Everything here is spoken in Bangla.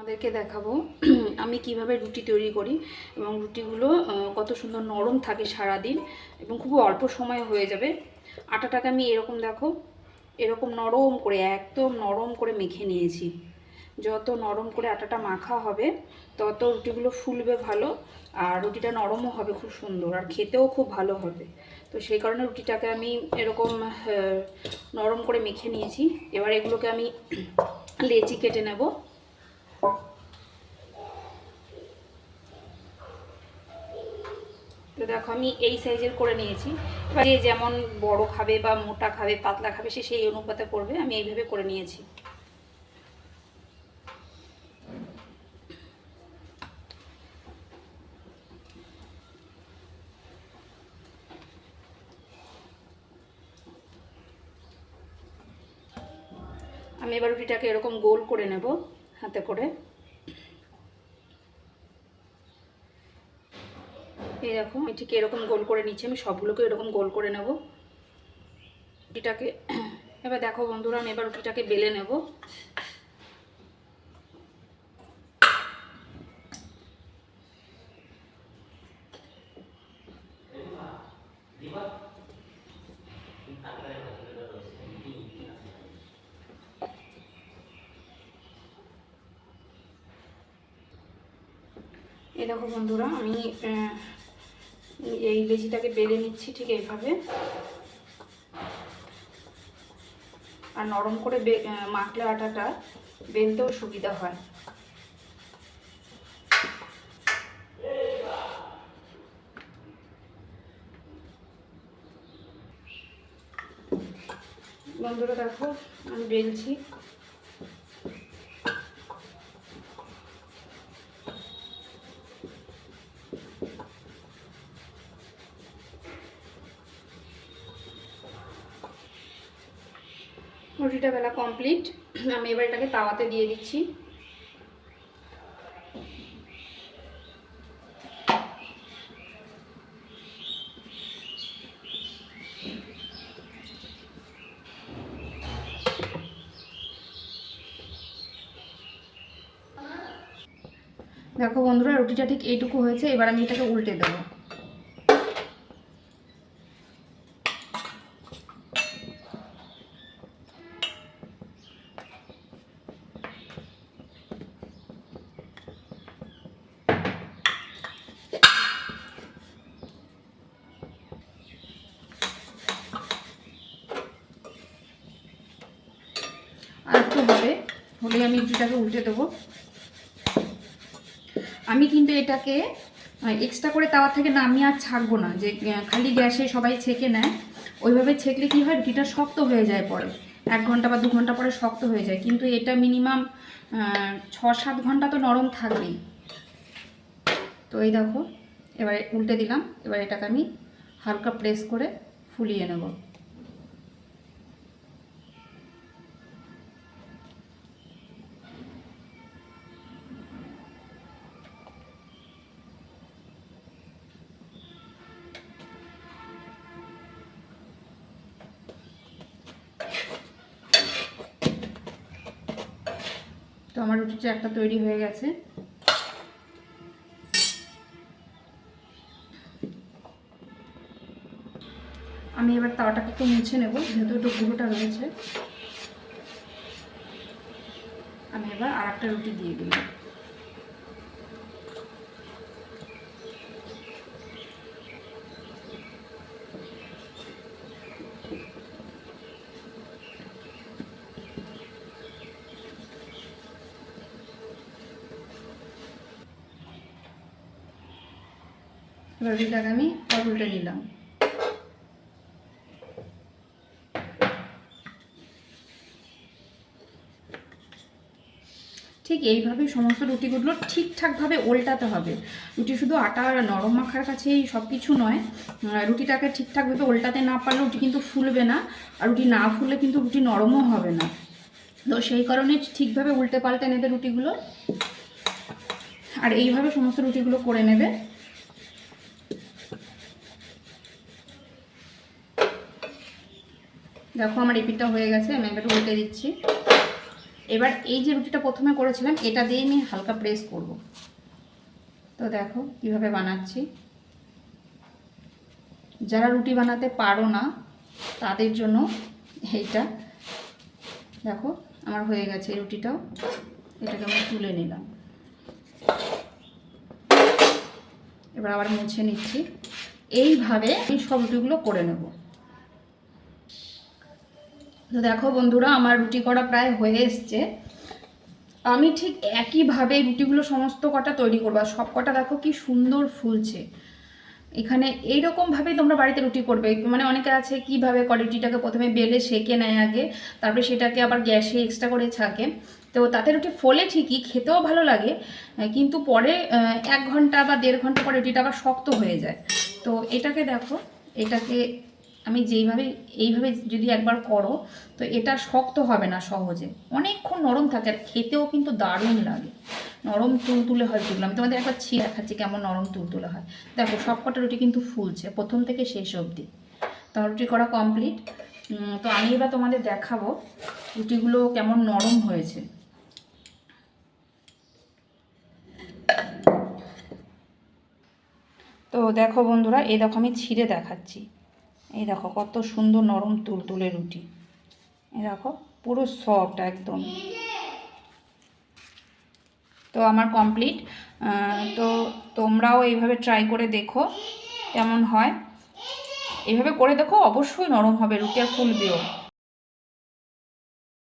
আপনাদেরকে দেখাবো আমি কিভাবে রুটি তৈরি করি এবং রুটিগুলো কত সুন্দর নরম থাকে সারা দিন এবং খুব অল্প সময়ে হয়ে যাবে। আটাটাকে আমি এরকম দেখো, এরকম নরম করে, একদম নরম করে মেখে নিয়েছি। যত নরম করে আটাটা মাখা হবে তত রুটিগুলো ফুলবে ভালো, আর রুটিটা নরমও হবে খুব সুন্দর, আর খেতেও খুব ভালো হবে। তো সেই কারণে রুটিটাকে আমি এরকম নরম করে মেখে নিয়েছি। এবার এগুলোকে আমি লেচি কেটে নেব। তো দেখো আমি এই সাইজের করে নিয়েছি। এবার যে যেমন বড় খাবে বা মোটা খাবে পাতলা খাবে সে সেই অনুপাতে করবে। আমি এইভাবে করে নিয়েছি। আমি এবার রুটিটাকে এরকম গোল করে নেব হাতে করে। এই দেখো আমি ঠিক এরকম গোল করে নিচ্ছি। আমি সবগুলোকে এরকম গোল করে নেব রুটিটাকে। এবার দেখো বন্ধুরা, আমি এবার রুটিটাকে বেলে নেব। এই দেখো বন্ধুরা, আমি এই লেচিটাকে বেলে নিচ্ছি ঠিক এইভাবে। আর নরম করে মাখলে আটাটা বেলতেও সুবিধা হয়। বন্ধুরা দেখো আমি বেলছি। রুটিটা বেলা কমপ্লিট। আমি এবার এটাকে তাওয়াতে দিয়ে দিচ্ছি। দেখো বন্ধুরা, রুটিটা ঠিক এইটুকু হয়েছে। এবার আমি এটাকে উল্টে দেবো। আর একটু হলে আমি রুটিটাকে উল্টে দেবো। আমি কিন্তু এটাকে এক্সট্রা করে তাওয়া থেকে নামিয়ে আর ছাঁকবো না, যে খালি গ্যাসে সবাই ছেঁকে নেয়। ওইভাবে ছেঁকলে কি হয়, রুটিটা শক্ত হয়ে যায় পরে, 1 ঘন্টা বা 2 ঘন্টা পরে শক্ত হয়ে যায়। কিন্তু এটা মিনিমাম 6-7 ঘন্টা তো নরম থাকবেই। তো এই দেখো এবার উল্টে দিলাম। এবার এটাকে আমি হালকা প্রেস করে ফুলিয়ে নেব। তো আমার রুটিটা একটা তৈরি হয়ে গেছে। আমি এবার তাওয়াটাকে একটু মুছে নেব, যেহেতু একটু গুঁড়োটা রয়েছে। আমি এবার আর একটা রুটি দিয়ে দিলাম। এবার রুটিটাকে আমি উল্টে নিলাম। ঠিক এইভাবেই সমস্ত রুটিগুলো ঠিকঠাকভাবে উল্টাতে হবে। রুটি শুধু আটা নরম মাখার কাছেই সব কিছু নয়, রুটিটাকে ঠিকঠাকভাবে উল্টাতে না পারলে রুটি কিন্তু ফুলবে না, আর রুটি না ফুললে কিন্তু রুটি নরমও হবে না। তো সেই কারণে ঠিকভাবে উল্টে পাল্টে নেবে রুটিগুলো, আর এইভাবে সমস্ত রুটিগুলো করে নেবে। দেখো আমার এই পিঠটা হয়ে গেছে। আমি এবার উল্টে দিচ্ছি। এবার এই যে রুটিটা প্রথমে করেছিলাম এটা দিয়ে আমি হালকা প্রেস করব। তো দেখো কিভাবে বানাচ্ছি। যারা রুটি বানাতে পারো না তাদের জন্য এইটা। দেখো আমার হয়ে গেছে এই রুটিটাও, এটাকে আমি তুলে নিলাম। এবার আবার মুছে নিচ্ছি। এইভাবে আমি সব রুটিগুলো করে নেব। তো দেখো বন্ধুরা আমার রুটি করা প্রায় হয়ে এসছে। আমি ঠিক একইভাবে রুটিগুলো সমস্ত কটা তৈরি করবো। আর সব কটা দেখো কি সুন্দর ফুলছে। এখানে এইরকমভাবেই তোমরা বাড়িতে রুটি করবে। মানে অনেকে আছে কিভাবে করে, রুটিটাকে প্রথমে বেলে সেঁকে নেয় আগে, তারপরে সেটাকে আবার গ্যাসে এক্সট্রা করে ছাঁকে। তো তাতে রুটি ফোলে ঠিকই, খেতেও ভালো লাগে, কিন্তু পরে 1 ঘন্টা বা 1.5 ঘন্টা পরে রুটিটা আবার শক্ত হয়ে যায়। তো এটাকে দেখো, এটাকে আমি এইভাবে যদি একবার করো তো এটা শক্ত হবে না সহজে, অনেকক্ষণ নরম থাকে আর খেতেও কিন্তু দারুণ লাগে। নরম তুলতুলে হয় রুটিগুলো। আমি তোমাদের একবার ছিঁড়ে দেখাচ্ছি কেমন নরম তুলতুলে হয়। দেখো সবকটা রুটি কিন্তু ফুলছে প্রথম থেকে শেষ অবধি। তো রুটি করা কমপ্লিট। তো আমি এবার তোমাদের দেখাবো রুটিগুলো কেমন নরম হয়েছে। তো দেখো বন্ধুরা, এই দেখো আমি ছিঁড়ে দেখাচ্ছি। এই দেখো কত সুন্দর নরম তুলতুলে রুটি। এই দেখো পুরো সফট একদম। তো আমার কমপ্লিট। তো তোমরাও এইভাবে ট্রাই করে দেখো কেমন হয়। এইভাবে করে দেখো, অবশ্যই নরম হবে রুটি আর ফুলবেও।